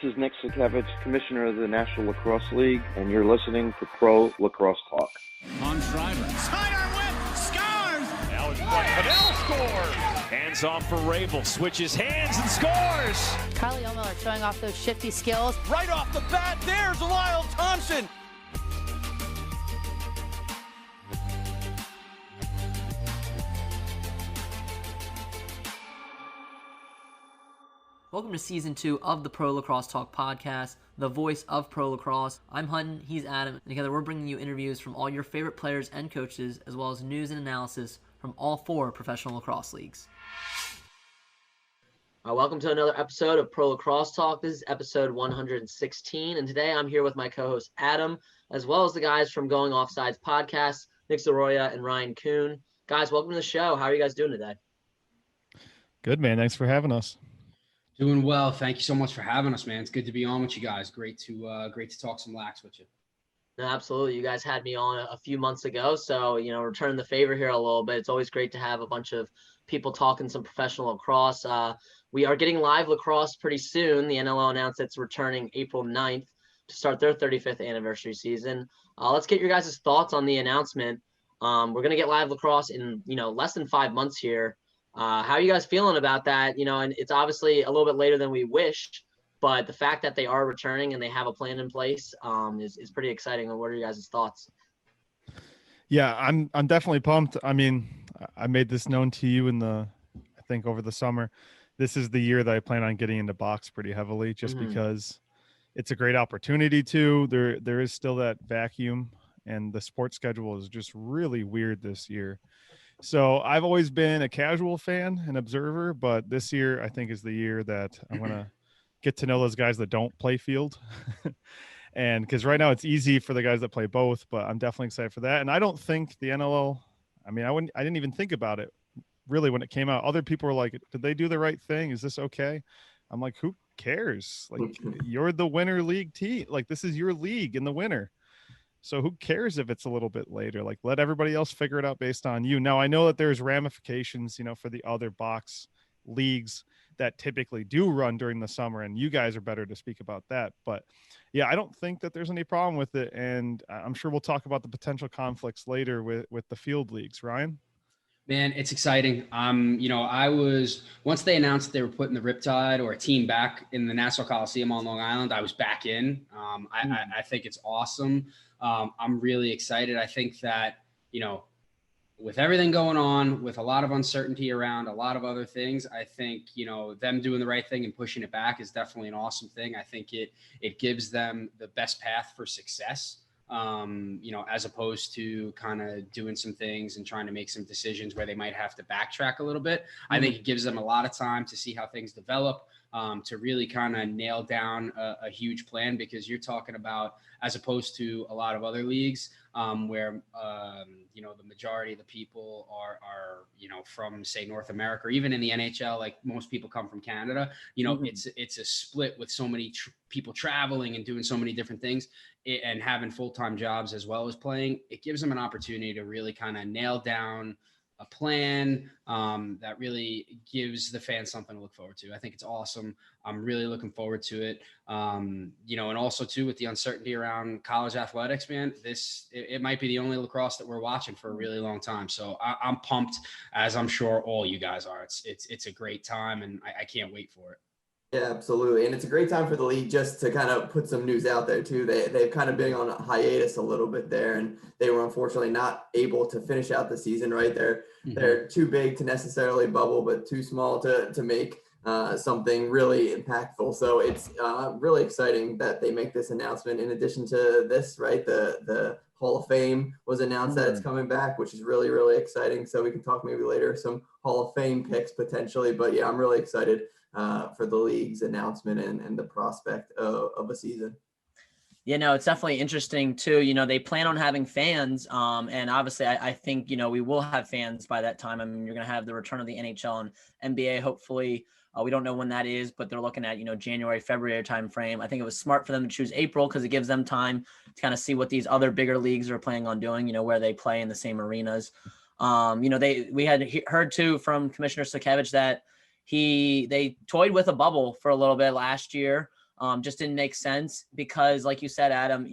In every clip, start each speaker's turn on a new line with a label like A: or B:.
A: This is Nick Sakevich, Commissioner of the National Lacrosse League, and you're listening to Pro Lacrosse Talk.
B: On Schreiber. Sidearm whip, scores!
C: Now it's one. Fidel scores! Hands off for Rabel, switches hands and scores!
D: Carly Miller showing off those shifty skills.
B: Right off the bat, there's Lyle Thompson!
E: Welcome to Season 2 of the Pro Lacrosse Talk Podcast, the voice of Pro Lacrosse. I'm Hutton, he's Adam, and together we're bringing you interviews from all your favorite players and coaches, as well as news and analysis from all 4 professional lacrosse leagues. Welcome to another episode of Pro Lacrosse Talk. This is episode 116, and today I'm here with my co-host Adam, as well as the guys from Going Offsides Podcast, Nick Zoroya and Ryan Kuhn. Guys, welcome to the show. How are you guys doing today?
F: Good, man. Thanks for having us.
G: Doing well. Thank you so much for having us, man. It's good to be on with you guys. Great to talk some lax with you.
E: No, absolutely. You guys had me on a few months ago, so, returning the favor here a little bit. It's always great to have a bunch of people talking some professional lacrosse. We are getting live lacrosse pretty soon. The NLL announced it's returning April 9th to start their 35th anniversary season. Let's get your guys' thoughts on the announcement. We're going to get live lacrosse in, less than 5 months here. How are you guys feeling about that? And it's obviously a little bit later than we wished, but the fact that they are returning and they have a plan in place is pretty exciting. What are you guys' thoughts?
F: Yeah, I'm definitely pumped. I mean, I made this known to you I think over the summer. This is the year that I plan on getting into box pretty heavily, just because it's a great opportunity to. There is still that vacuum, and the sports schedule is just really weird this year. So I've always been a casual fan and observer, but this year I think is the year that I'm going to get to know those guys that don't play field. And because right now it's easy for the guys that play both, but I'm definitely excited for that. And I don't think the NLL, I didn't even think about it really when it came out. Other people were like, did they do the right thing? Is this okay? I'm like, who cares? Like, you're the winner league team. Like, this is your league in the winter. So who cares if it's a little bit later? Like, let everybody else figure it out based on you. Now, I know that there's ramifications, for the other box leagues that typically do run during the summer, and you guys are better to speak about that. But yeah, I don't think that there's any problem with it. And I'm sure we'll talk about the potential conflicts later with the field leagues. Ryan?
G: Man, it's exciting. Once they announced that they were putting the Riptide or a team back in the Nassau Coliseum on Long Island, I was back in. I think it's awesome. I'm really excited. I think that, with everything going on, with a lot of uncertainty around a lot of other things, I think, them doing the right thing and pushing it back is definitely an awesome thing. I think it gives them the best path for success, as opposed to kind of doing some things and trying to make some decisions where they might have to backtrack a little bit. I think it gives them a lot of time to see how things develop, to really kind of nail down a huge plan, because you're talking about, as opposed to a lot of other leagues where, the majority of the people are from, say, North America, or even in the NHL, like most people come from Canada, it's a split with so many people traveling and doing so many different things and having full-time jobs as well as playing. It gives them an opportunity to really kind of nail down a plan that really gives the fans something to look forward to. I think it's awesome. I'm really looking forward to it. And also too, with the uncertainty around college athletics, man, it might be the only lacrosse that we're watching for a really long time. So I'm pumped, as I'm sure all you guys are. It's a great time, and I can't wait for it.
H: Yeah, absolutely. And it's a great time for the league just to kind of put some news out there too. They've kind of been on a hiatus a little bit there, and they were unfortunately not able to finish out the season, right? They're too big to necessarily bubble, but too small to make something really impactful. So it's really exciting that they make this announcement. In addition to this, right, the Hall of Fame was announced that it's coming back, which is really, really exciting. So we can talk maybe later some Hall of Fame picks potentially, but yeah, I'm really excited for the league's announcement and the prospect of a season.
E: It's definitely interesting too. They plan on having fans. And obviously I think, we will have fans by that time. I mean, you're going to have the return of the NHL and NBA, hopefully. We don't know when that is, but they're looking at, January, February timeframe. I think it was smart for them to choose April because it gives them time to kind of see what these other bigger leagues are planning on doing, where they play in the same arenas. We had heard too from Commissioner Sakevich that they toyed with a bubble for a little bit last year. just didn't make sense because, like you said, Adam,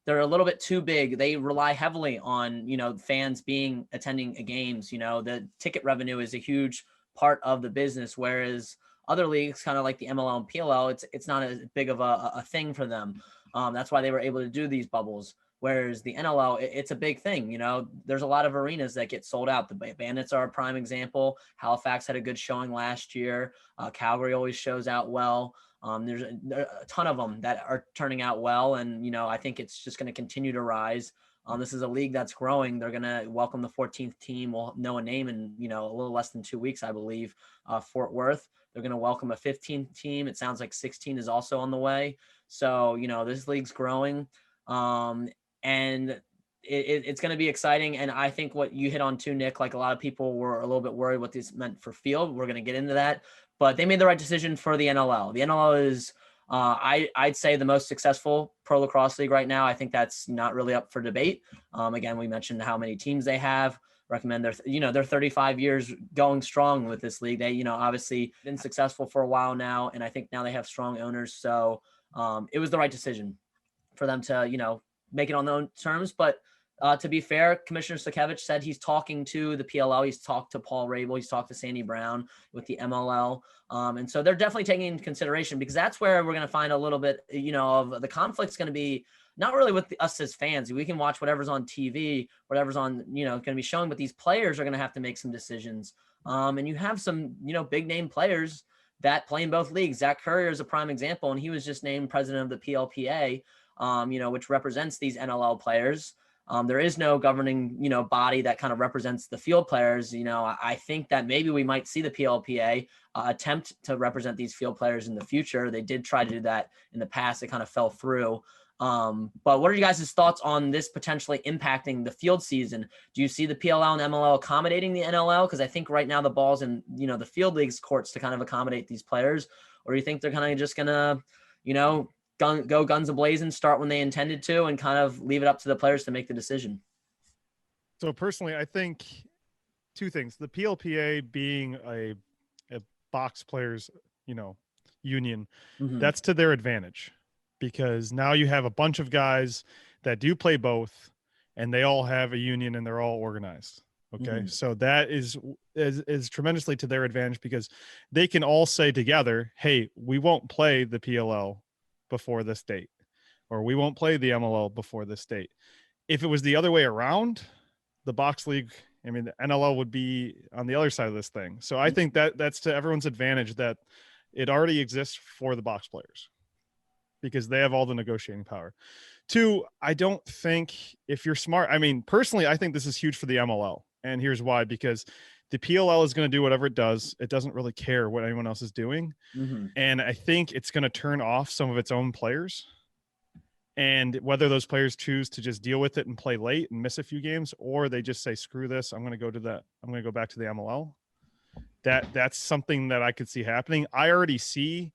E: they're a little bit too big. They rely heavily on, fans attending games. The ticket revenue is a huge part of the business, whereas other leagues, kind of like the MLL and PLL, it's not as big of a thing for them. That's why they were able to do these bubbles. Whereas the NLL, it's a big thing. There's a lot of arenas that get sold out. The Bandits are a prime example. Halifax had a good showing last year. Calgary always shows out well. There's a ton of them that are turning out well. And, I think it's just going to continue to rise. This is a league that's growing. They're going to welcome the 14th team. We'll know a name in, a little less than 2 weeks, I believe, Fort Worth. They're going to welcome a 15th team. It sounds like 16 is also on the way. So, this league's growing. And it's going to be exciting. And I think what you hit on too, Nick, like a lot of people were a little bit worried what this meant for field. We're going to get into that, but they made the right decision for the NLL. The NLL is, I'd say, the most successful pro lacrosse league right now. I think that's not really up for debate. Again, we mentioned how many teams they have. Recommend they're 35 years going strong with this league. They, obviously been successful for a while now. And I think now they have strong owners. So it was the right decision for them to, make it on their own terms. But to be fair, Commissioner Sakevich said he's talking to the PLL. He's talked to Paul Rabel. He's talked to Sandy Brown with the MLL. And so they're definitely taking into consideration, because that's where we're going to find a little bit, of the conflict's going to be not really with us as fans. We can watch whatever's on TV, whatever's on, going to be showing, but these players are going to have to make some decisions. And you have some, big name players that play in both leagues. Zach Currier is a prime example, and he was just named president of the PLPA, which represents these NLL players. There is no governing, body that kind of represents the field players. I think that maybe we might see the PLPA attempt to represent these field players in the future. They did try to do that in the past. It kind of fell through. But what are you guys' thoughts on this potentially impacting the field season? Do you see the PLL and MLL accommodating the NLL? Because I think right now the ball's in, the field league's courts to kind of accommodate these players. Or do you think they're kind of just going to, go guns ablazing, start when they intended to, and kind of leave it up to the players to make the decision?
F: So personally, I think two things. The PLPA being a box players, union, that's to their advantage, because now you have a bunch of guys that do play both, and they all have a union and they're all organized. Okay. So that is tremendously to their advantage, because they can all say together, hey, we won't play the PLL before this date, or we won't play the MLL before this date. If it was the other way around, the box league, the NLL would be on the other side of this thing. So I think that's to everyone's advantage that it already exists for the box players, because they have all the negotiating power. Two, I don't think, if you're smart, personally, I think this is huge for the MLL. And here's why: because the PLL is going to do whatever it does. It doesn't really care what anyone else is doing. And I think it's going to turn off some of its own players. And whether those players choose to just deal with it and play late and miss a few games, or they just say, screw this, I'm going to go back to the MLL. That's something that I could see happening. I already see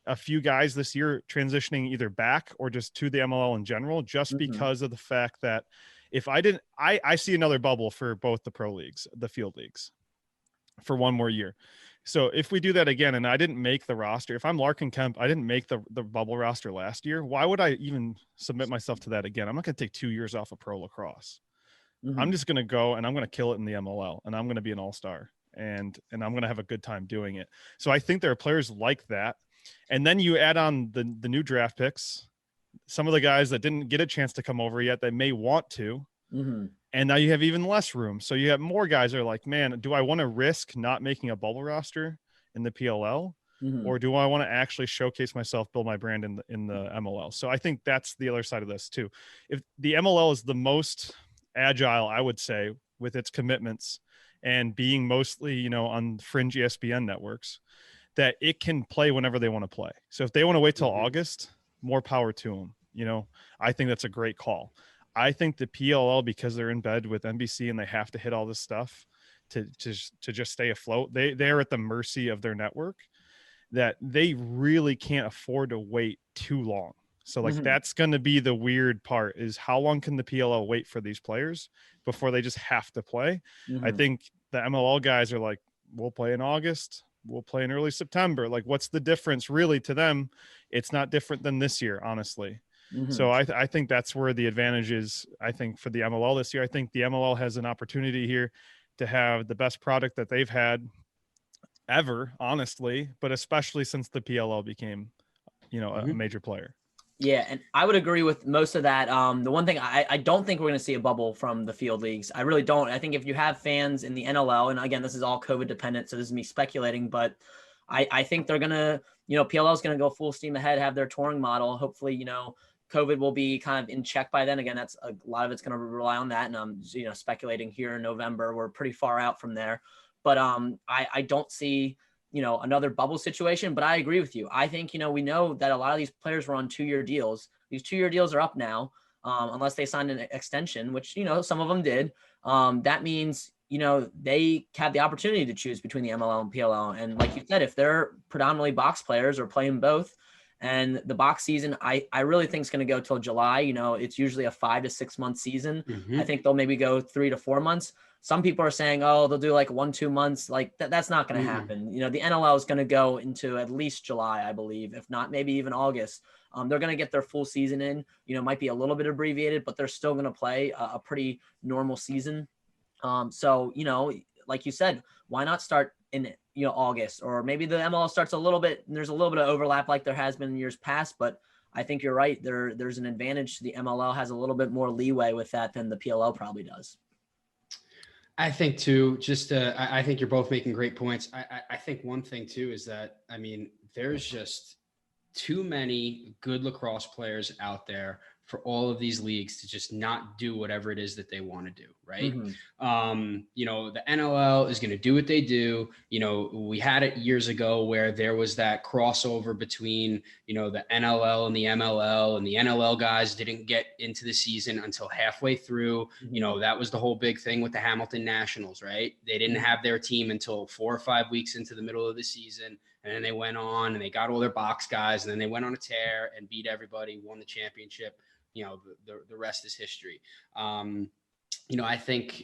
F: a few guys this year transitioning either back or just to the MLL in general, just because of the fact that if I see another bubble for both the pro leagues, the field leagues, for one more year. So if we do that again, and I didn't make the roster, if I'm Larkin Kemp, I didn't make the bubble roster last year, why would I even submit myself to that again? I'm not going to take 2 years off of pro lacrosse. I'm just going to go and I'm going to kill it in the MLL, and I'm going to be an all-star, and I'm going to have a good time doing it. So I think there are players like that. And then you add on the new draft picks, some of the guys that didn't get a chance to come over yet that may want to. And now you have even less room. So you have more guys that are like, man, do I want to risk not making a bubble roster in the PLL? Or do I want to actually showcase myself, build my brand in the MLL? So I think that's the other side of this too. If the MLL is the most agile, I would say, with its commitments and being mostly, on fringe ESPN networks, that it can play whenever they want to play. So if they want to wait till August, more power to them. I think that's a great call. I think the PLL, because they're in bed with NBC and they have to hit all this stuff to just stay afloat, they're at the mercy of their network, that they really can't afford to wait too long. So that's going to be the weird part, is how long can the PLL wait for these players before they just have to play? I think the MLL guys are like, we'll play in August. we'll play in early September. Like, what's the difference really to them? It's not different than this year, honestly. So I think that's where the advantage is. I think for the MLL this year, I think the MLL has an opportunity here to have the best product that they've had ever, honestly, but especially since the PLL became, a major player.
E: Yeah, and I would agree with most of that. The one thing I don't think we're going to see a bubble from the field leagues. I really don't. I think if you have fans in the NLL, and again, this is all COVID dependent, so this is me speculating, but I think they're going to, PLL is going to go full steam ahead, have their touring model. Hopefully, COVID will be kind of in check by then. Again, that's a lot of it's going to rely on that. And I'm, speculating here in November, we're pretty far out from there. But I don't see, another bubble situation. But I agree with you. I think, we know that a lot of these players were on 2-year deals. These 2-year deals are up now, unless they signed an extension, which, some of them did. That means, they have the opportunity to choose between the MLL and PLL. And like you said, if they're predominantly box players or playing both, and the box season, I really think is going to go till July. It's usually a 5 to 6 month season. I think they'll maybe go 3 to 4 months. Some people are saying, oh, they'll do like 1-2 months. Like that's not going to happen. The NLL is going to go into at least July, I believe, if not maybe even August. They're going to get their full season in. Might be a little bit abbreviated, but they're still going to play a pretty normal season. So, like you said, why not start in August, or maybe the MLL starts a little bit, there's a little bit of overlap like there has been in years past, but I think you're right. There's an advantage to the MLL, has a little bit more leeway with that than the PLL probably does.
G: I think too, I think you're both making great points. I think one thing too is that, there's just too many good lacrosse players out there for all of these leagues to just not do whatever it is that they want to do. Right. The NLL is going to do what they do. We had it years ago where there was that crossover between, the NLL and the MLL, and the NLL guys didn't get into the season until halfway through. That was the whole big thing with the Hamilton Nationals, right? They didn't have their team until 4 or 5 weeks into the middle of the season. And then they went on and they got all their box guys, and then they went on a tear and beat everybody, won the championship. The rest is history. I think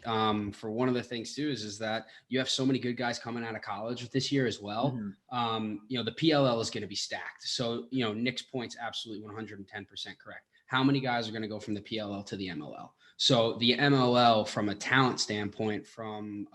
G: for one of the things too is that you have so many good guys coming out of college this year as well. The PLL is going to be stacked. So, Nick's point's absolutely 110% correct. How many guys are going to go from the PLL to the MLL? So the MLL, from a talent standpoint, from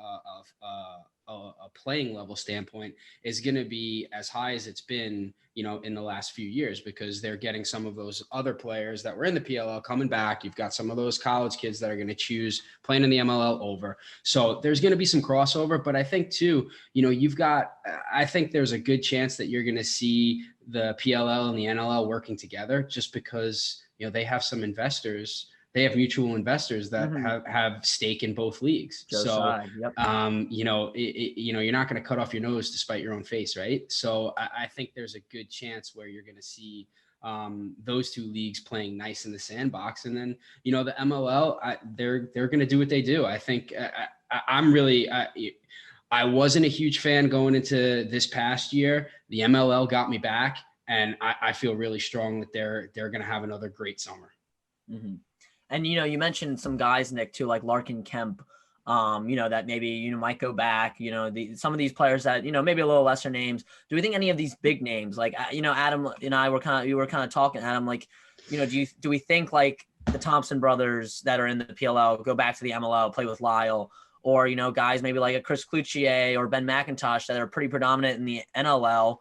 G: a playing level standpoint, is going to be as high as it's been, in the last few years, because they're getting some of those other players that were in the PLL coming back. You've got some of those college kids that are going to choose playing in the MLL over. So there's going to be some crossover, but I think too, I think there's a good chance that you're going to see the PLL and the NLL working together, just because, they have some investors. They have mutual investors that have stake in both leagues. You're not going to cut off your nose to spite your own face, right? So I think there's a good chance where you're going to see those two leagues playing nice in the sandbox. And then, the MLL, they're going to do what they do. I think I wasn't a huge fan going into this past year. The MLL got me back, and I feel really strong that they're going to have another great summer.
E: And, you mentioned some guys, Nick, too, like Larkin Kemp, that maybe, might go back, some of these players that, maybe a little lesser names. Do we think any of these big names, like, Adam and I were kind of talking, Adam, like, do we think like the Thompson brothers that are in the PLL go back to the MLL, play with Lyle, or, guys maybe like a Chris Cloutier or Ben McIntosh that are pretty predominant in the NLL?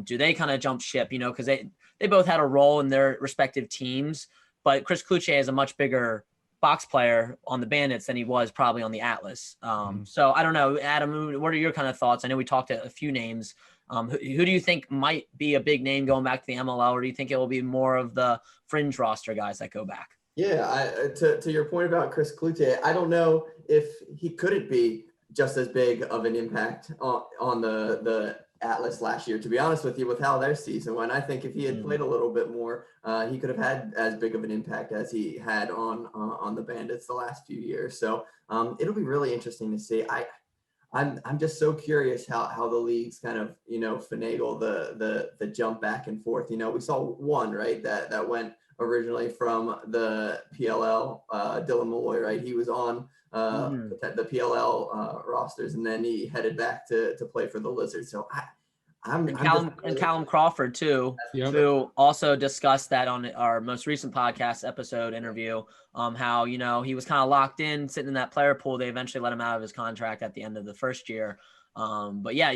E: Do they kind of jump ship, because they both had a role in their respective teams. But Chris Cloutier is a much bigger box player on the Bandits than he was probably on the Atlas. So I don't know, Adam, what are your kind of thoughts? I know we talked a few names. Who do you think might be a big name going back to the MLL, or do you think it will be more of the fringe roster guys that go back?
H: Yeah, to your point about Chris Cloutier, I don't know if he couldn't be just as big of an impact on the Atlas last year, to be honest with you, with how their season went. I think if he had played a little bit more, he could have had as big of an impact as he had on the Bandits the last few years. So it'll be really interesting to see. I'm just so curious how the leagues kind of, finagle the jump back and forth. We saw one, right, that went originally from the PLL, Dylan Malloy, right? He was on the PLL rosters, and then he headed back to play for the Lizards. So
E: Callum Crawford too, who also discussed that on our most recent podcast episode interview. How he was kind of locked in, sitting in that player pool. They eventually let him out of his contract at the end of the first year. But yeah,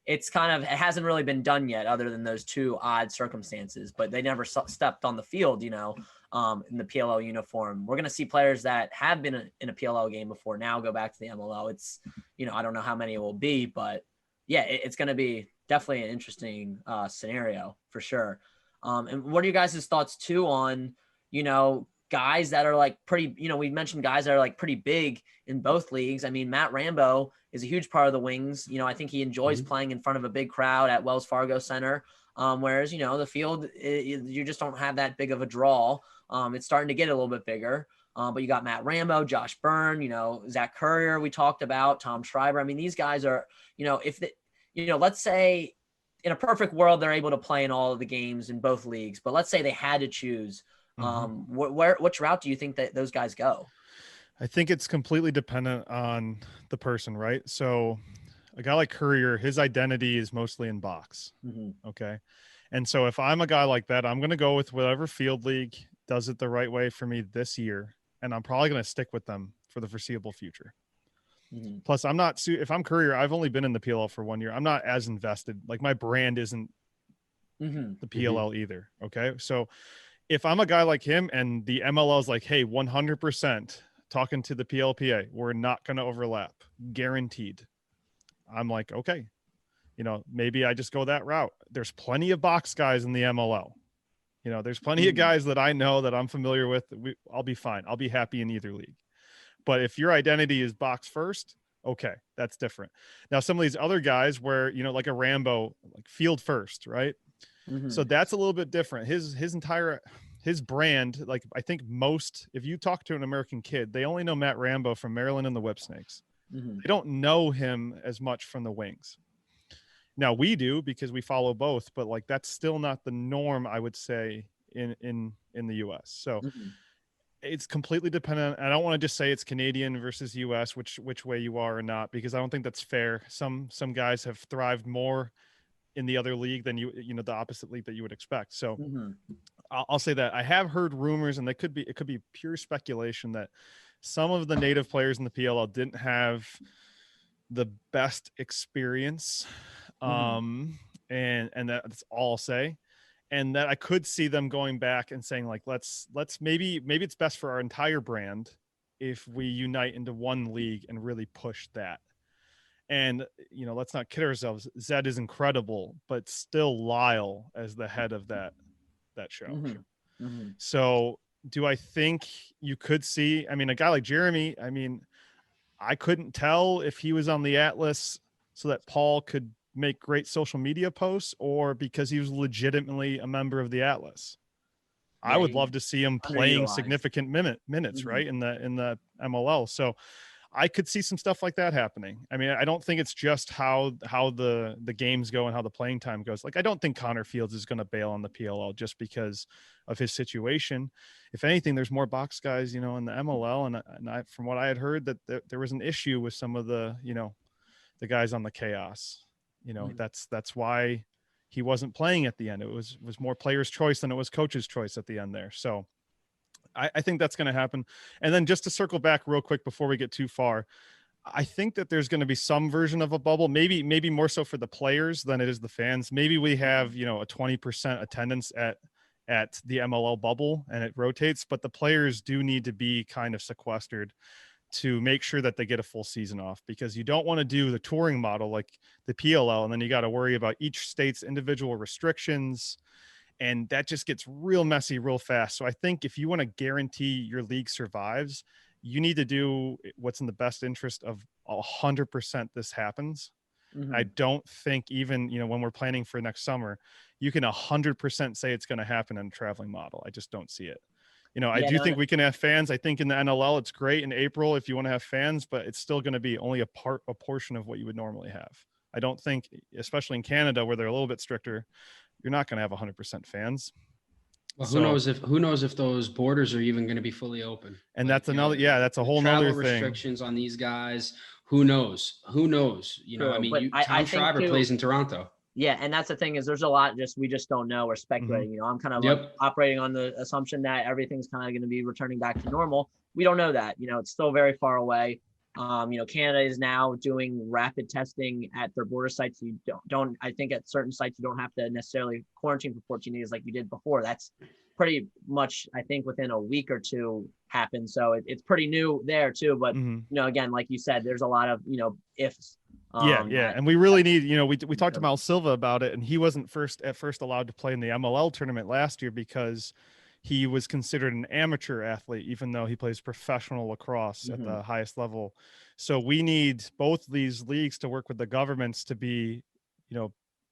E: it's kind of, it hasn't really been done yet, other than those two odd circumstances. But they never stepped on the field, in the PLL uniform. We're gonna see players that have been in a PLL game before now go back to the MLL. It's I don't know how many it will be, but yeah, it's going to be definitely an interesting scenario for sure. And what are you guys' thoughts too on, guys that are like pretty, we mentioned guys that are like pretty big in both leagues. I mean, Matt Rambo is a huge part of the Wings. I think he enjoys playing in front of a big crowd at Wells Fargo Center. Whereas, the field, you just don't have that big of a draw. It's starting to get a little bit bigger. But you got Matt Rambo, Josh Byrne, Zach Currier, we talked about, Tom Schreiber. I mean, these guys are, if let's say in a perfect world, they're able to play in all of the games in both leagues, but let's say they had to choose, which route do you think that those guys go?
F: I think it's completely dependent on the person, right? So a guy like Currier, his identity is mostly in box. Okay. And so if I'm a guy like that, I'm going to go with whatever field league does it the right way for me this year. And I'm probably going to stick with them for the foreseeable future. Plus, if I'm Currier, I've only been in the PLL for 1 year. I'm not as invested. Like, my brand isn't the PLL either. Okay. So if I'm a guy like him and the MLL is like, hey, 100% talking to the PLPA, we're not going to overlap, guaranteed. I'm like, okay, maybe I just go that route. There's plenty of box guys in the MLL. There's plenty of guys that I know that I'm familiar with. I'll be fine. I'll be happy in either league. But if your identity is box first, okay, that's different. Now, some of these other guys where, like a Rambo, like field first, right? So that's a little bit different. His brand, like, I think if you talk to an American kid, they only know Matt Rambo from Maryland and the Whipsnakes. They don't know him as much from the Wings. Now we do, because we follow both, but like, that's still not the norm, I would say, in the US. So it's completely dependent. I don't want to just say it's Canadian versus US, which way you are or not, because I don't think that's fair. Some guys have thrived more in the other league than the opposite league that you would expect. So I'll say that I have heard rumors, and it could be pure speculation, that some of the native players in the PLL didn't have the best experience. And that's all I'll say. And that I could see them going back and saying, like, let's maybe it's best for our entire brand if we unite into one league and really push that. And, let's not kid ourselves. Zed is incredible, but still Lyle as the head of that show. So do I think you could see, a guy like Jeremy, I couldn't tell if he was on the Atlas so that Paul could make great social media posts, or because he was legitimately a member of the Atlas. I would love to see him playing significant minutes, right, in the MLL. So I could see some stuff like that happening. I don't think it's just how the games go and how the playing time goes. Like, I don't think Connor Fields is going to bail on the PLL just because of his situation. If anything, there's more box guys, in the MLL. And I, from what I had heard, that there was an issue with some of the, the guys on the Chaos. That's why he wasn't playing at the end. It was more player's choice than it was coach's choice at the end there. So I think that's going to happen. And then just to circle back real quick before we get too far, I think that there's going to be some version of a bubble, maybe more so for the players than it is the fans. Maybe we have, a 20% attendance at the MLL bubble and it rotates, but the players do need to be kind of sequestered to make sure that they get a full season off, because you don't want to do the touring model like the PLL, and then you got to worry about each state's individual restrictions, and that just gets real messy real fast. So I think if you want to guarantee your league survives, you need to do what's in the best interest of 100% this happens. I don't think even, when we're planning for next summer, you can 100% say it's going to happen in a traveling model. I just don't see it. I do think we can have fans. I think in the NLL, it's great in April if you want to have fans, but it's still going to be only a portion of what you would normally have. I don't think, especially in Canada where they're a little bit stricter, you're not going to have 100% fans.
G: Well, who knows if those borders are even going to be fully open?
F: And that's another, that's a whole nother thing.
G: Restrictions on these guys. Who knows? Tom Schreiber plays in Toronto.
E: Yeah, and that's the thing is there's a lot we just don't know. We're speculating.
F: Mm-hmm.
E: I'm kind of operating on the assumption that everything's kind of going to be returning back to normal. We don't know that. It's still very far away. Canada is now doing rapid testing at their border sites. You don't. I think at certain sites you don't have to necessarily quarantine for 14 days like you did before. That's pretty much, I think, within a week or two happened. So it's pretty new there too. But again, like you said, there's a lot of ifs.
F: And we really need, we talked to Mal Silva about it, and he wasn't at first allowed to play in the MLL tournament last year because he was considered an amateur athlete, even though he plays professional lacrosse at the highest level. So we need both these leagues to work with the governments to be,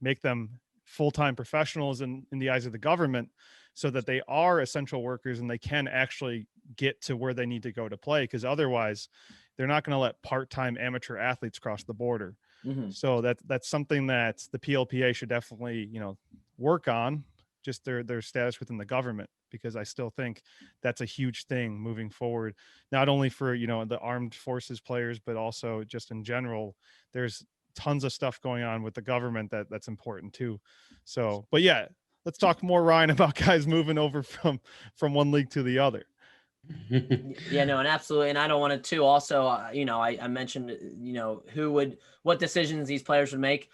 F: make them full-time professionals in the eyes of the government so that they are essential workers and they can actually get to where they need to go to play. Because otherwise they're not going to let part-time amateur athletes cross the border. So that's something that the PLPA should definitely, work on, just their status within the government, because I still think that's a huge thing moving forward, not only for, the armed forces players, but also just in general. There's tons of stuff going on with the government that's important too. So, but yeah, let's talk more, Ryan, about guys moving over from one league to the other.
E: And absolutely. And I don't want to too also, I mentioned, what decisions these players would make.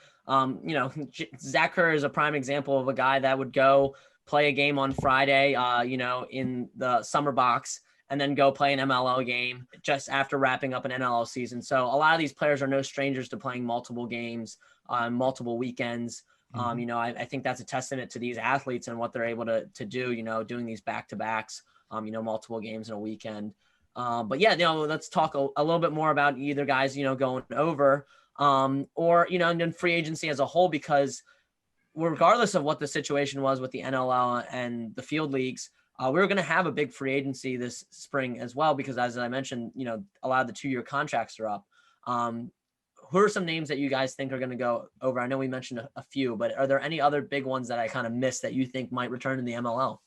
E: Zach Kerr is a prime example of a guy that would go play a game on Friday, in the summer box, and then go play an MLL game just after wrapping up an NLL season. So a lot of these players are no strangers to playing multiple games on multiple weekends. I think that's a testament to these athletes and what they're able to do, doing these back-to-backs, multiple games in a weekend. Let's talk a little bit more about either guys, going over or, and then free agency as a whole, because regardless of what the situation was with the NLL and the field leagues, we were going to have a big free agency this spring as well, because as I mentioned, a lot of the 2-year contracts are up. Who are some names that you guys think are going to go over? I know we mentioned a few, but are there any other big ones that I kind of missed that you think might return to the MLL?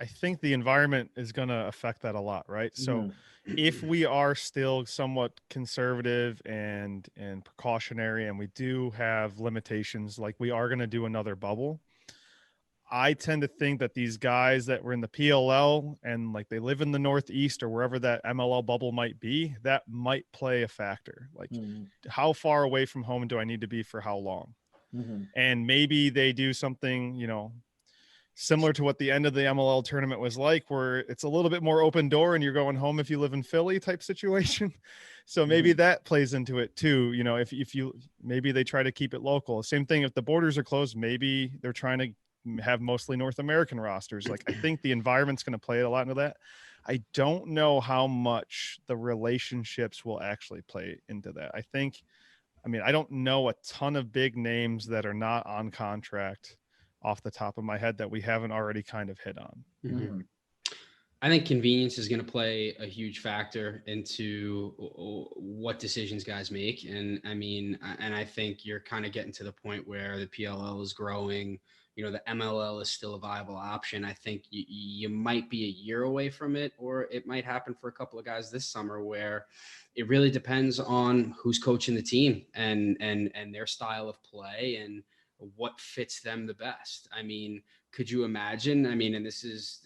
F: I think the environment is going to affect that a lot, right? So if we are still somewhat conservative and precautionary, and we do have limitations, like we are going to do another bubble, I tend to think that these guys that were in the PLL and like they live in the Northeast or wherever that MLL bubble might be, that might play a factor. Like how far away from home do I need to be for how long? And maybe they do something, similar to what the end of the MLL tournament was like, where it's a little bit more open door and you're going home if you live in Philly type situation. So maybe that plays into it too. If you, maybe they try to keep it local. Same thing. If the borders are closed, maybe they're trying to have mostly North American rosters. Like I think the environment's going to play a lot into that. I don't know how much the relationships will actually play into that. I don't know a ton of big names that are not on contract off the top of my head that we haven't already kind of hit on.
G: I think convenience is going to play a huge factor into what decisions guys make. And I think you're kind of getting to the point where the PLL is growing, the MLL is still a viable option. I think you might be a year away from it, or it might happen for a couple of guys this summer, where it really depends on who's coaching the team and their style of play and what fits them the best. Could you imagine? And this is,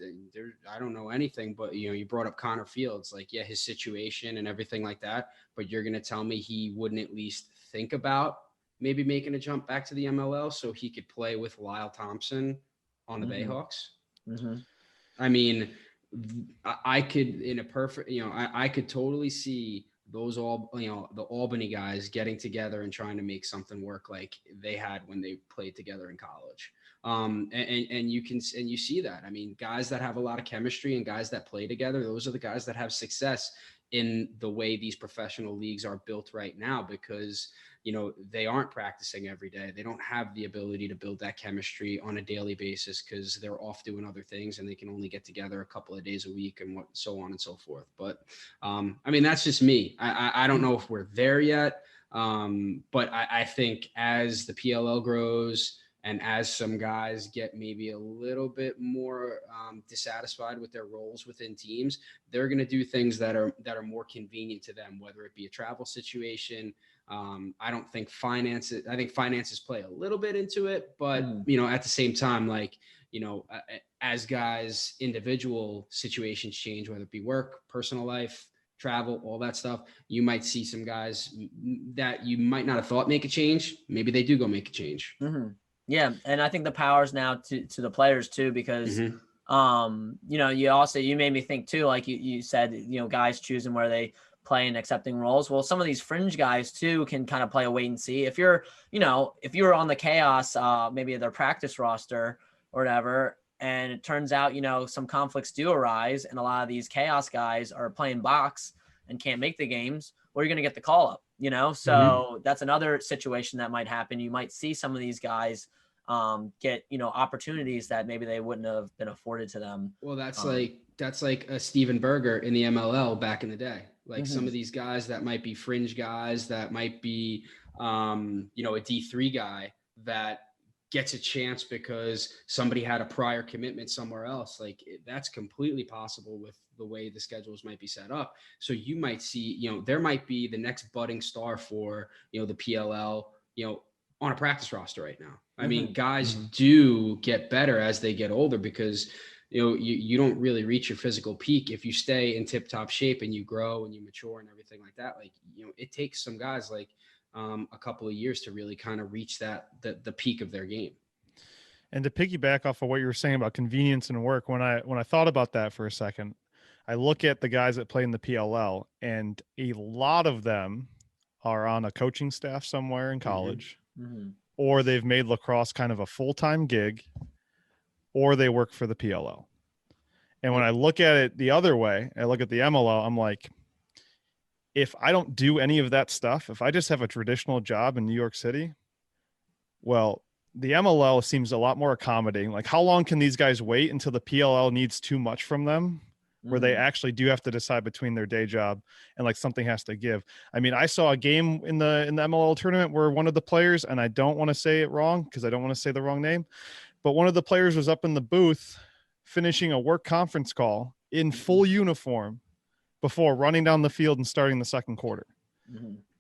G: I don't know anything, but you brought up Connor Fields, like, yeah, his situation and everything like that, but you're going to tell me he wouldn't at least think about maybe making a jump back to the MLL so he could play with Lyle Thompson on the Bayhawks? I could, in a perfect, I could totally see those the Albany guys getting together and trying to make something work like they had when they played together in college. And you see that. I mean, guys that have a lot of chemistry and guys that play together, those are the guys that have success in the way these professional leagues are built right now, because, you know, they aren't practicing every day. They don't have the ability to build that chemistry on a daily basis because they're off doing other things and they can only get together a couple of days a week and so on and so forth. But I mean, that's just me. I don't know if we're there yet. But I think as the PLL grows and as some guys get maybe a little bit more dissatisfied with their roles within teams, they're going to do things that are more convenient to them, whether it be a travel situation. I don't think finances play a little bit into it, but you know, at the same time, like, you know, as guys' individual situations change, whether it be work, personal life, travel, all that stuff, you might see some guys that you might not have thought make a change. Maybe they do go make a change.
E: Yeah. And I think the power's now to the players too, because, you know, you made me think too, like you said, you know, guys choosing where they play and accepting roles. Well, some of these fringe guys too can kind of play a wait and see. If you're on the Chaos, maybe their practice roster or whatever, and it turns out, you know, some conflicts do arise and a lot of these Chaos guys are playing box and can't make the games, well, you're going to get the call up, you know? So that's another situation that might happen. You might see some of these guys get, you know, opportunities that maybe they wouldn't have been afforded to them.
G: Well, that's like a Steven Berger in the MLL back in the day. Like some of these guys that might be fringe guys, that might be, you know, a D3 guy that gets a chance because somebody had a prior commitment somewhere else. Like that's completely possible with the way the schedules might be set up. So you might see, you know, there might be the next budding star for, you know, the PLL, you know, on a practice roster right now. I mean, guys do get better as they get older because, you know, you don't really reach your physical peak if you stay in tip top shape and you grow and you mature and everything like that. Like, you know, it takes some guys like a couple of years to really kind of reach the peak of their game.
F: And to piggyback off of what you were saying about convenience and work, when I thought about that for a second, I look at the guys that play in the PLL, and a lot of them are on a coaching staff somewhere in college, or they've made lacrosse kind of a full-time gig, or they work for the PLL. And when I look at it the other way, I look at the MLL, I'm like, if I don't do any of that stuff, if I just have a traditional job in New York City, well, the MLL seems a lot more accommodating. Like, how long can these guys wait until the PLL needs too much from them, where they actually do have to decide between their day job and like something has to give? I mean, I saw a game in the MLL tournament where one of the players, and I don't want to say it wrong because I don't want to say the wrong name, but one of the players was up in the booth finishing a work conference call in full uniform before running down the field and starting the second quarter.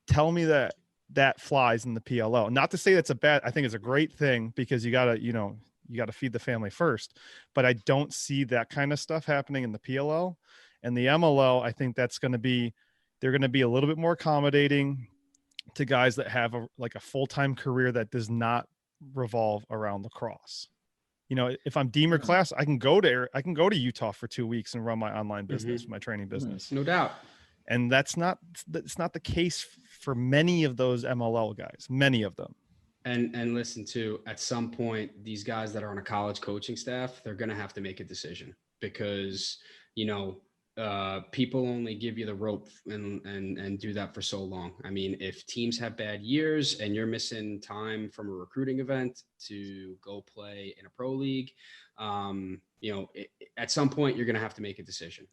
F: Tell me that flies in the PLL. Not to say that's I think it's a great thing because you gotta feed the family first, but I don't see that kind of stuff happening in the PLL. And the MLL, I think they're going to be a little bit more accommodating to guys that have a full-time career that does not revolve around lacrosse. You know, if I'm Deemer class, I can go to Utah for 2 weeks and run my online business, my training business.
G: No doubt.
F: And that's not the case for many of those MLL guys, many of them.
G: And listen to, at some point, these guys that are on a college coaching staff, they're going to have to make a decision because, you know, people only give you the rope and do that for so long. I mean, if teams have bad years and you're missing time from a recruiting event to go play in a pro league, you know, at some point you're going to have to make a decision.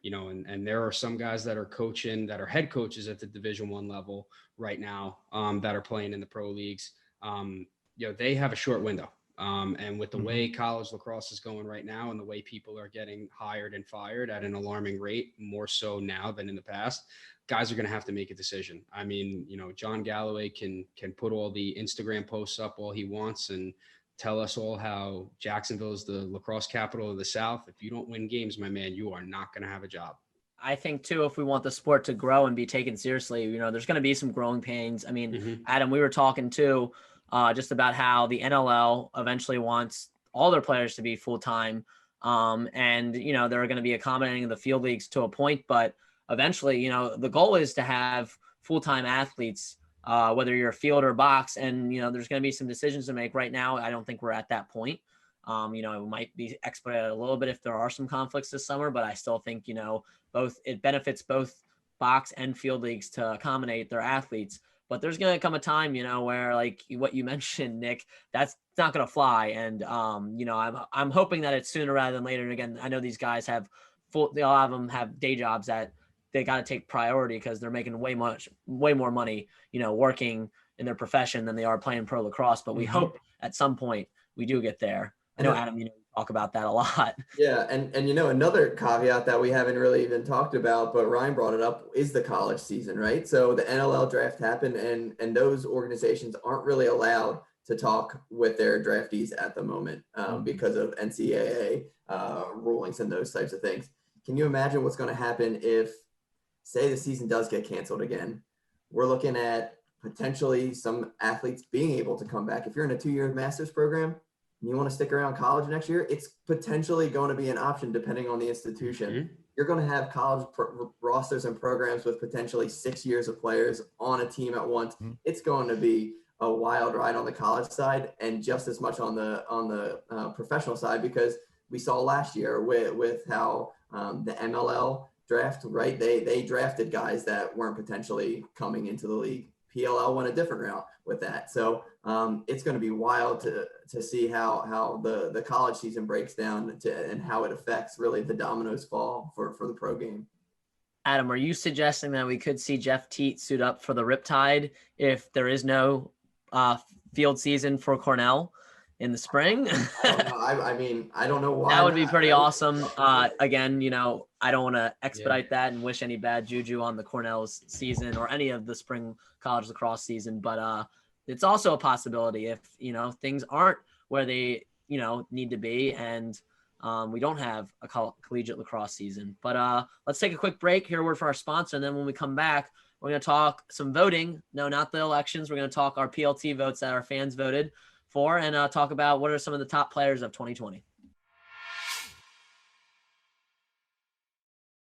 G: You know, and there are some guys that are coaching, that are head coaches at the Division I level right now, that are playing in the pro leagues. You know, they have a short window. And with the way college lacrosse is going right now and the way people are getting hired and fired at an alarming rate, more so now than in the past, guys are going to have to make a decision. I mean, you know, John Galloway can put all the Instagram posts up all he wants and tell us all how Jacksonville is the lacrosse capital of the South. If you don't win games, my man, you are not going to have a job.
E: I think too, if we want the sport to grow and be taken seriously, you know, there's going to be some growing pains. I mean, Adam, we were talking too, just about how the NLL eventually wants all their players to be full-time. And, you know, they're going to be accommodating the field leagues to a point, but eventually, you know, the goal is to have full-time athletes whether you're a field or box. And, there's going to be some decisions to make. Right now, I don't think we're at that point. It might be expedited a little bit if there are some conflicts this summer, but I still think, it benefits both box and field leagues to accommodate their athletes. But there's going to come a time, where like what you mentioned, Nick, that's not going to fly. And, I'm hoping that it's sooner rather than later. And again, I know these guys a lot of them have day jobs that they got to take priority because they're making way more money, working in their profession than they are playing pro lacrosse. But we hope at some point we do get there. I know, Adam, talk about that a lot.
H: Yeah. And another caveat that we haven't really even talked about, but Ryan brought it up, is the college season, right? So the NLL draft happened and those organizations aren't really allowed to talk with their draftees at the moment because of NCAA rulings and those types of things. Can you imagine what's going to happen if, say, the season does get canceled again? We're looking at potentially some athletes being able to come back. If you're in a 2-year master's program, and you want to stick around college next year, it's potentially going to be an option depending on the institution. Mm-hmm. You're going to have college rosters and programs with potentially 6 years of players on a team at once. Mm-hmm. It's going to be a wild ride on the college side and just as much on the professional side, because we saw last year with how the MLL draft, right? They drafted guys that weren't potentially coming into the league. PLL went a different route with that. So it's going to be wild to see how the college season breaks down and how it affects really the dominoes fall for the pro game.
E: Adam, are you suggesting that we could see Jeff Teat suit up for the Riptide if there is no field season for Cornell in the spring?
H: I mean, I don't know why.
E: That would be pretty awesome. Again, I don't want to expedite that and wish any bad juju on the Cornell's season or any of the spring college lacrosse season, but it's also a possibility if, things aren't where they, need to be and we don't have a collegiate lacrosse season. But let's take a quick break, hear a word from our sponsor, and then when we come back, we're going to talk some voting. No, not the elections. We're going to talk our PLT votes that our fans voted for and talk about what are some of the top players of 2020.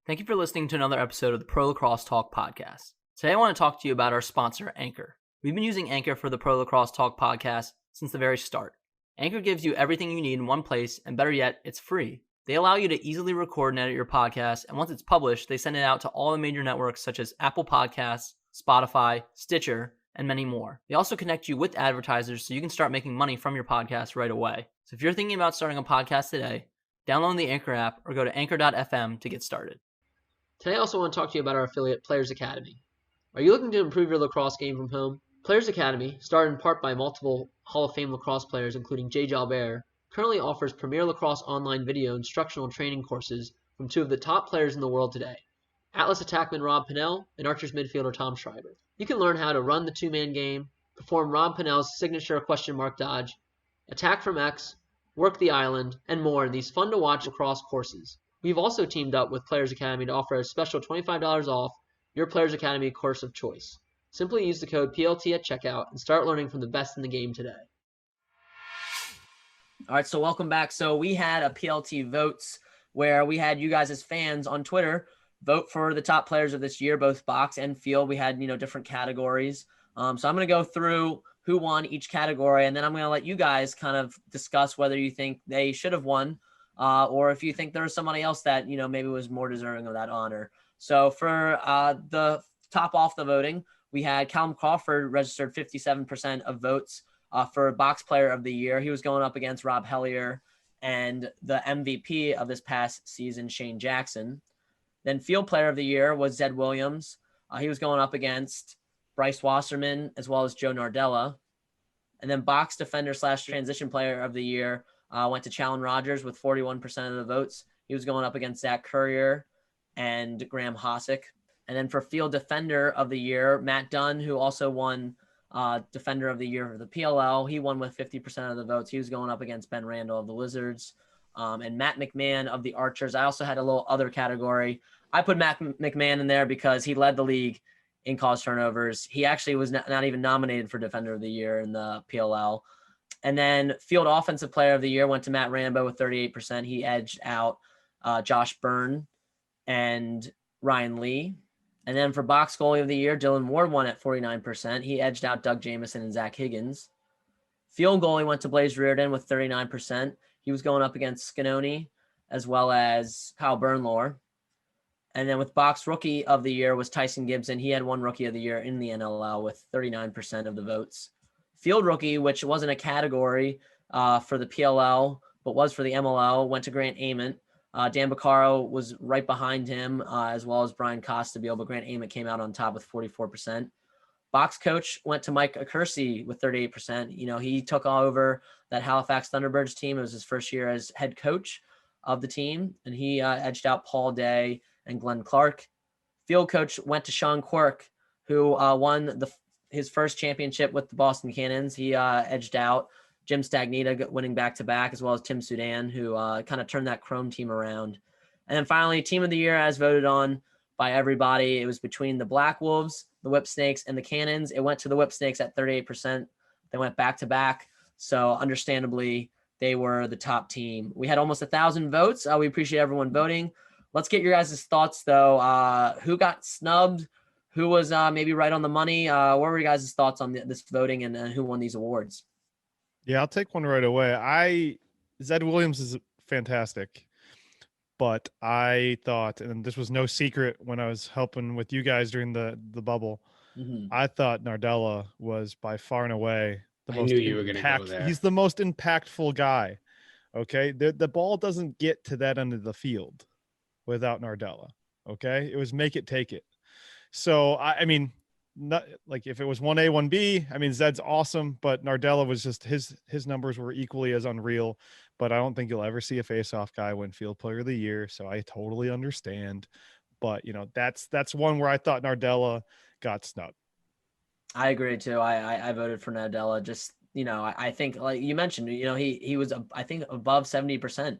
I: Thank you for listening to another episode of the Pro Lacrosse Talk Podcast. Today I want to talk to you about our sponsor, Anchor. We've been using Anchor for the Pro Lacrosse Talk Podcast since the very start. Anchor gives you everything you need in one place, and better yet, it's free. They allow you to easily record and edit your podcast, and once it's published, they send it out to all the major networks such as Apple Podcasts, Spotify, Stitcher, and many more. They also connect you with advertisers so you can start making money from your podcast right away. So if you're thinking about starting a podcast today, download the Anchor app or go to anchor.fm to get started.
E: Today I also want to talk to you about our affiliate, Players Academy. Are you looking to improve your lacrosse game from home? Players Academy, started in part by multiple Hall of Fame lacrosse players including Jay Jalbert, currently offers premier lacrosse online video instructional training courses from two of the top players in the world today, Atlas attackman Rob Pennell and Archers midfielder Tom Schreiber. You can learn how to run the two-man game, perform Rob Pennell's signature question mark dodge, attack from X, work the island, and more in these fun-to-watch lacrosse courses. We've also teamed up with Players Academy to offer a special $25 off your Players Academy course of choice. Simply use the code PLT at checkout and start learning from the best in the game today. All right, so welcome back. So we had a PLT votes where we had you guys as fans on Twitter vote for the top players of this year, both box and field. We had, different categories. So I'm going to go through who won each category, and then I'm going to let you guys kind of discuss whether you think they should have won or if you think there was somebody else that, maybe was more deserving of that honor. So for the top off the voting, we had Callum Crawford registered 57% of votes for box player of the year. He was going up against Rob Hellier and the MVP of this past season, Shane Jackson. Then field player of the year was Zed Williams. He was going up against Bryce Wasserman as well as Joe Nardella. And then box defender / transition player of the year went to Challen Rogers with 41% of the votes. He was going up against Zach Courier and Graham Hosick. And then for field defender of the year, Matt Dunn, who also won defender of the year for the PLL, he won with 50% of the votes. He was going up against Ben Randall of the Lizards. And Matt McMahon of the Archers. I also had a little other category. I put Matt McMahon in there because he led the league in caused turnovers. He actually was not even nominated for defender of the year in the PLL. And then field offensive player of the year went to Matt Rambo with 38%. He edged out Josh Byrne and Ryan Lee. And then for box goalie of the year, Dylan Ward won at 49%. He edged out Doug Jamieson and Zach Higgins. Field goalie went to Blaze Reardon with 39%. He was going up against Scanoni as well as Kyle Bernlohr. And then with box rookie of the year was Tyson Gibson. He had one rookie of the year in the NLL with 39% of the votes. Field rookie, which wasn't a category for the PLL, but was for the MLL, went to Grant Ament. Dan Baccaro was right behind him, as well as Brian Costabile, but Grant Ament came out on top with 44%. Box coach went to Mike Accursey with 38%. You know, he took over that Halifax Thunderbirds team. It was his first year as head coach of the team, and he edged out Paul Day and Glenn Clark. Field coach went to Sean Quirk, who won his first championship with the Boston Cannons. He edged out Jim Stagnita, winning back-to-back, as well as Tim Sudan, who kind of turned that Chrome team around. And then finally, team of the year as voted on by everybody. It was between the Black Wolves, the Whip Snakes, and the Cannons. It went to the Whip Snakes at 38%. They went back-to-back. So understandably, they were the top team. We had almost 1,000 votes. We appreciate everyone voting. Let's get your guys' thoughts, though. Who got snubbed? Who was maybe right on the money? What were your guys' thoughts on this voting and who won these awards?
F: Yeah, I'll take one right away. Zed Williams is fantastic, but I thought, and this was no secret when I was helping with you guys during the bubble, I thought Nardella was by far and away the most. I knew you were going to go there. He's the most impactful guy. Okay, the ball doesn't get to that end of the field without Nardella. Okay, it was make it, take it. So I mean, not like if it was 1A, 1B, I mean, Zed's awesome, but Nardella was just his numbers were equally as unreal. But I don't think you'll ever see a face-off guy win Field Player of the Year. So I totally understand. But you know, that's one where I thought Nardella got snubbed. I
E: agree too. I voted for Nardella. Just, you know, I think like you mentioned, you know, he was I think above 70%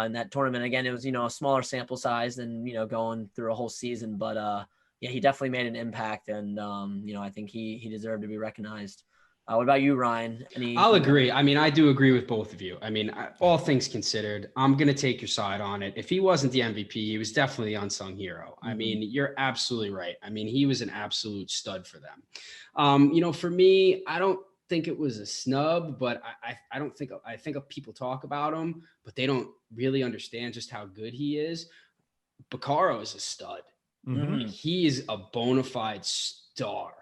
E: in that tournament. Again, it was, you know, a smaller sample size than, you know, going through a whole season, but yeah, he definitely made an impact, and you know, I think he deserved to be recognized. What about you, Ryan?
G: I'll agree. I mean, I do agree with both of you. I mean, all things considered, I'm going to take your side on it. If he wasn't the MVP, he was definitely the unsung hero. I mean, you're absolutely right. I mean, he was an absolute stud for them. You know, for me, I don't think it was a snub, but I think people talk about him, but they don't really understand just how good he is. Baccaro is a stud. He is a bona fide star.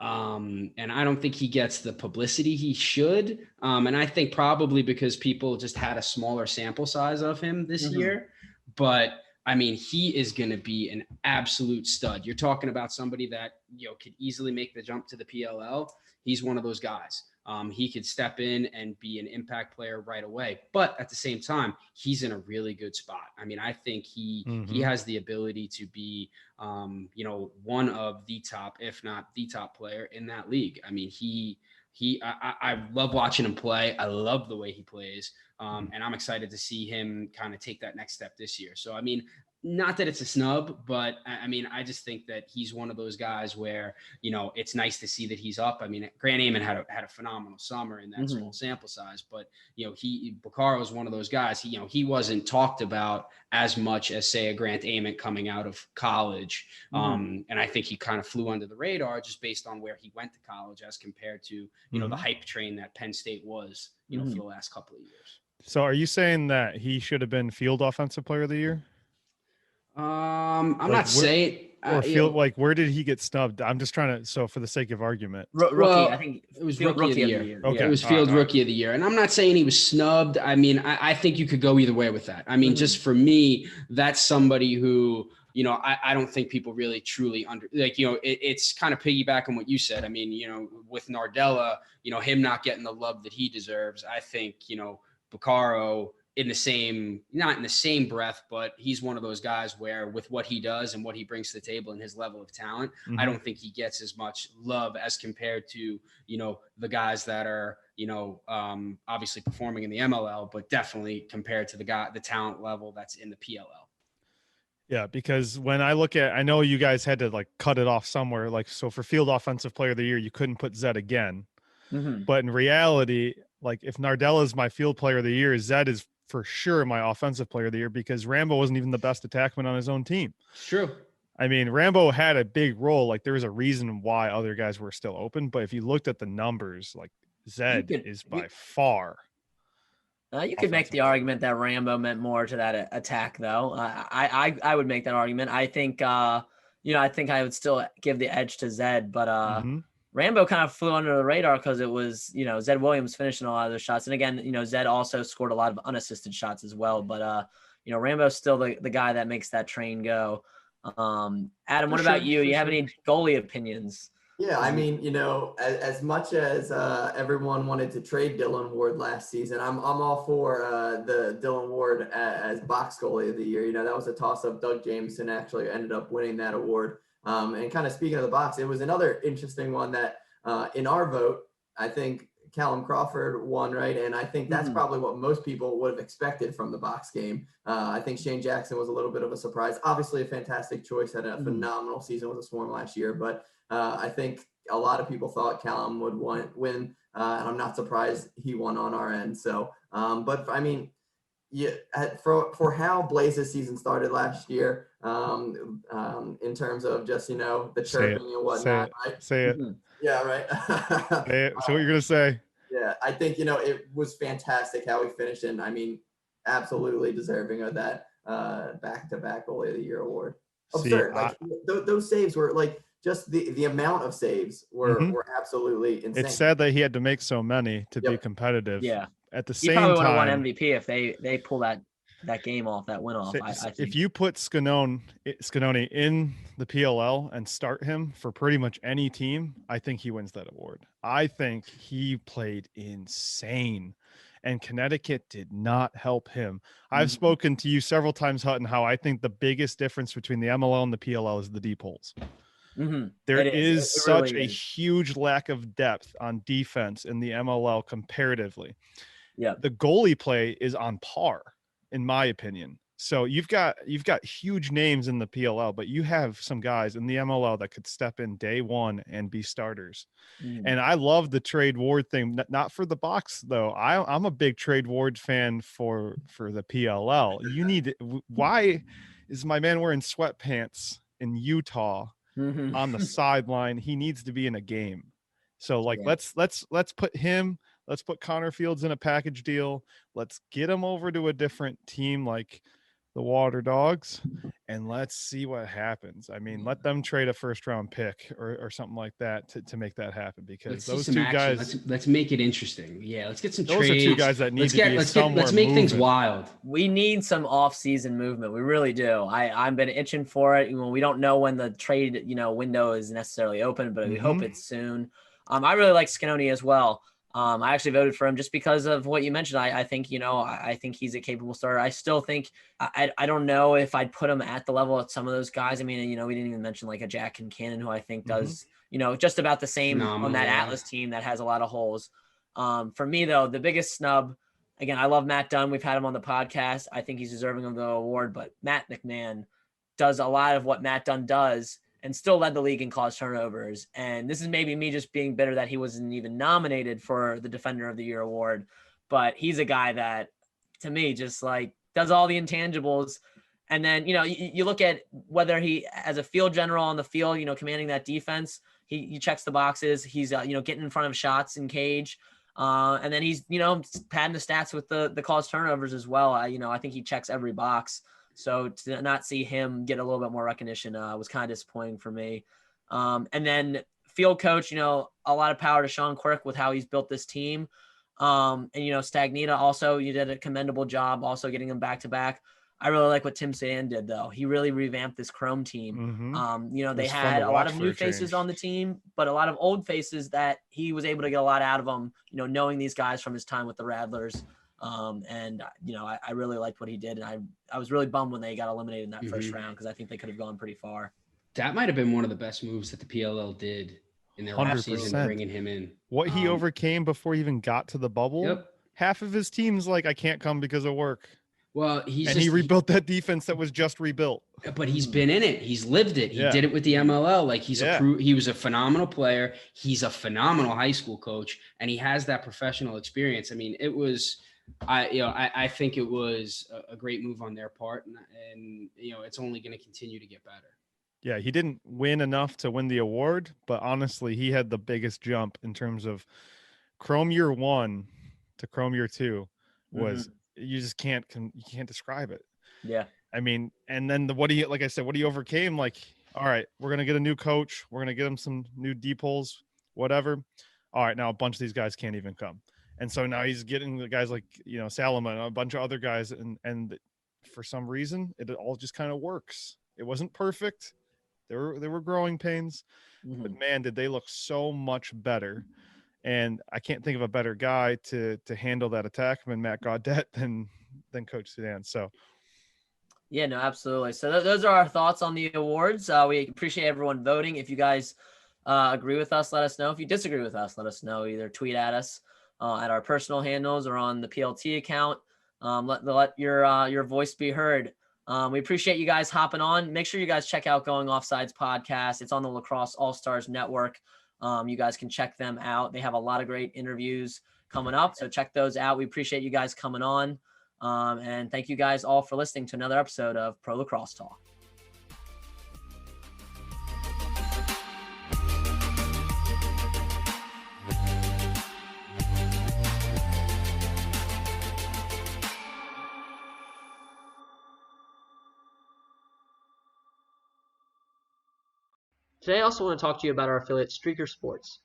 G: And I don't think he gets the publicity he should. And I think probably because people just had a smaller sample size of him this year. But I mean, he is going to be an absolute stud. You're talking about somebody that, you know, could easily make the jump to the PLL. He's one of those guys. He could step in and be an impact player right away. But at the same time, he's in a really good spot. I mean, I think he has the ability to be, you know, one of the top, if not the top player in that league. I mean, I love watching him play. I love the way he plays. And I'm excited to see him kind of take that next step this year. So, I mean, not that it's a snub, but I mean, I just think that he's one of those guys where, you know, it's nice to see that he's up. I mean, Grant Ament had a phenomenal summer in that small sample size, but, you know, Baccaro is one of those guys. He wasn't talked about as much as, say, a Grant Ament coming out of college. And I think he kind of flew under the radar just based on where he went to college as compared to, you know, the hype train that Penn State was, you know, for the last couple of years.
F: So are you saying that he should have been Field Offensive Player of the Year?
G: I'm like, not saying
F: or feel like where did he get snubbed? I'm just trying to, so for the sake of argument,
E: rookie. I think it was rookie of the year.
G: Okay, it was Field Rookie of the Year, and I'm not saying he was snubbed. I mean, I think you could go either way with that. I mean, just for me, that's somebody who, you know, I don't think people really truly like, you know, it's kind of piggyback on what you said. I mean, you know, with Nardella, you know, him not getting the love that he deserves. I think, you know, Baccaro, not in the same breath, but he's one of those guys where with what he does and what he brings to the table and his level of talent, I don't think he gets as much love as compared to, you know, the guys that are, you know, obviously performing in the MLL, but definitely compared to the talent level that's in the PLL.
F: Yeah, because when I look at, I know you guys had to like cut it off somewhere. Like, so for Field Offensive Player of the Year, you couldn't put Zed again. But in reality, like if Nardella is my Field Player of the Year, Zed is for sure my Offensive Player of the Year because Rambo wasn't even the best attackman on his own team.
G: True.
F: I mean, Rambo had a big role. Like there was a reason why other guys were still open. But if you looked at the numbers, like Zed is by far.
I: You could make the argument that Rambo meant more to that attack, though. I would make that argument. I think, I think I would still give the edge to Zed, but Rambo kind of flew under the radar because it was, Zed Williams finishing a lot of those shots. And again, Zed also scored a lot of unassisted shots as well. But, Rambo's still the guy that makes that train go. Adam, what about you? You have any goalie opinions?
H: Yeah, I mean, as much as everyone wanted to trade Dylan Ward last season, I'm all for the Dylan Ward as box goalie of the year. That was a toss-up. Doug Jameson actually ended up winning that award. And kind of speaking of the box, it was another interesting one that in our vote, I think Callum Crawford won, right? And I think that's probably what most people would have expected from the box game. I think Shane Jackson was a little bit of a surprise. Obviously, a fantastic choice, had a phenomenal season with the Swarm last year, but I think a lot of people thought Callum would win, and I'm not surprised he won on our end. So, but I mean, for how Blaze's season started last year, in terms of just the chirping and whatnot, right?
F: Say it.
H: Yeah, right.
F: Say it. So what you're gonna say?
H: Yeah, I think it was fantastic how we finished, and I mean, absolutely deserving of that back-to-back goalie of the year award. Absurd. Those saves were like. Just the amount of saves were absolutely insane.
F: It's sad that he had to make so many to be competitive.
I: Yeah.
F: At the same
I: time, he probably
F: time,
I: would have won MVP if they pull that game off, that win off. I think.
F: If you put Scanone in the PLL and start him for pretty much any team, I think he wins that award. I think he played insane. And Connecticut did not help him. I've spoken to you several times, Hutton, how I think the biggest difference between the MLL and the PLL is the deep holes. There is such a huge lack of depth on defense in the MLL comparatively.
I: Yeah.
F: The goalie play is on par, in my opinion. So you've got huge names in the PLL, but you have some guys in the MLL that could step in day one and be starters. And I love the trade Ward thing, not for the box though. I'm a big trade Ward fan for the PLL. Why is my man wearing sweatpants in Utah on the sideline? He needs to be in a game. So let's put him, let's put Connor Fields in a package deal. Let's get him over to a different team like the Water Dogs, and let's see what happens. I mean, let them trade a first round pick or something like that to make that happen, because those two guys.
G: Let's make it interesting. Yeah, let's get some
F: those
G: trades.
F: Those are two guys that need
G: let's make things wild.
I: We need some off-season movement. We really do. I've been itching for it. We don't know when the trade window is necessarily open, but we hope it's soon. I really like Scanone as well. I actually voted for him just because of what you mentioned. I think, I think he's a capable starter. I still think, I don't know if I'd put him at the level of some of those guys. I mean, we didn't even mention like a Jack Kincannon, who I think does, just about the same on that Atlas team that has a lot of holes. For me though, the biggest snub, again, I love Matt Dunn. We've had him on the podcast. I think he's deserving of the award, but Matt McMahon does a lot of what Matt Dunn does and still led the league in caused turnovers. And this is maybe me just being bitter that he wasn't even nominated for the Defender of the Year award. But he's a guy that, to me, just like does all the intangibles. And then, you look at whether he, as a field general on the field, commanding that defense, he checks the boxes. He's, getting in front of shots in cage. And then he's, padding the stats with the caused turnovers as well. I think he checks every box. So to not see him get a little bit more recognition was kind of disappointing for me. And then field coach, a lot of power to Sean Quirk with how he's built this team. And, Stagnita also, you did a commendable job also getting them back to back. I really like what Tim Sand did, though. He really revamped this Chrome team. They had a lot of new faces on the team, but a lot of old faces that he was able to get a lot out of them, knowing these guys from his time with the Rattlers. I really liked what he did, and I was really bummed when they got eliminated in that first round, because I think they could have gone pretty far.
G: That might have been one of the best moves that the PLL did in their last season, bringing him in.
F: What he overcame before he even got to the bubble. Half of his team's like, I can't come because of work.
G: Well, he
F: rebuilt that defense that was just rebuilt.
G: But he's been in it. He's lived it. He did it with the MLL. Like he was a phenomenal player. He's a phenomenal high school coach, and he has that professional experience. I mean, it was. I think it was a great move on their part, and it's only going to continue to get better.
F: Yeah, he didn't win enough to win the award, but honestly, he had the biggest jump in terms of Chrome Year 1 to Chrome Year 2 was you just can't describe it.
E: Yeah.
F: I mean, and then what he overcame, like, all right, we're going to get a new coach. We're going to get him some new deep holes, whatever. All right, now a bunch of these guys can't even come. And so now he's getting the guys like, Salomon and a bunch of other guys. And for some reason, it all just kind of works. It wasn't perfect. There were growing pains, but man, did they look so much better. And I can't think of a better guy to handle that attack than Matt Gaudette than Coach Sudan. So.
E: Yeah, no, absolutely. So those are our thoughts on the awards. We appreciate everyone voting. If you guys agree with us, let us know. If you disagree with us, let us know. Either tweet at us at our personal handles or on the PLT account. Let your voice be heard. We appreciate you guys hopping on. Make sure you guys check out Going Offsides Podcast. It's on the Lacrosse All Stars Network. You guys can check them out. They have a lot of great interviews coming up, so check those out. We appreciate you guys coming on. And thank you guys all for listening to another episode of Pro Lacrosse Talk. Today I also want to talk to you about our affiliate Streaker Sports.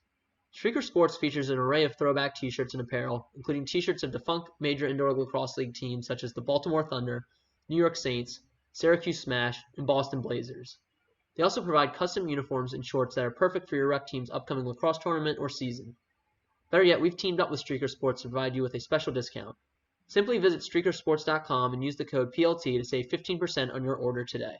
E: Streaker Sports features an array of throwback t-shirts and apparel, including t-shirts of defunct major indoor lacrosse league teams such as the Baltimore Thunder, New York Saints, Syracuse Smash, and Boston Blazers. They also provide custom uniforms and shorts that are perfect for your rep team's upcoming lacrosse tournament or season. Better yet, we've teamed up with Streaker Sports to provide you with a special discount. Simply visit streakersports.com and use the code PLT to save 15% on your order today.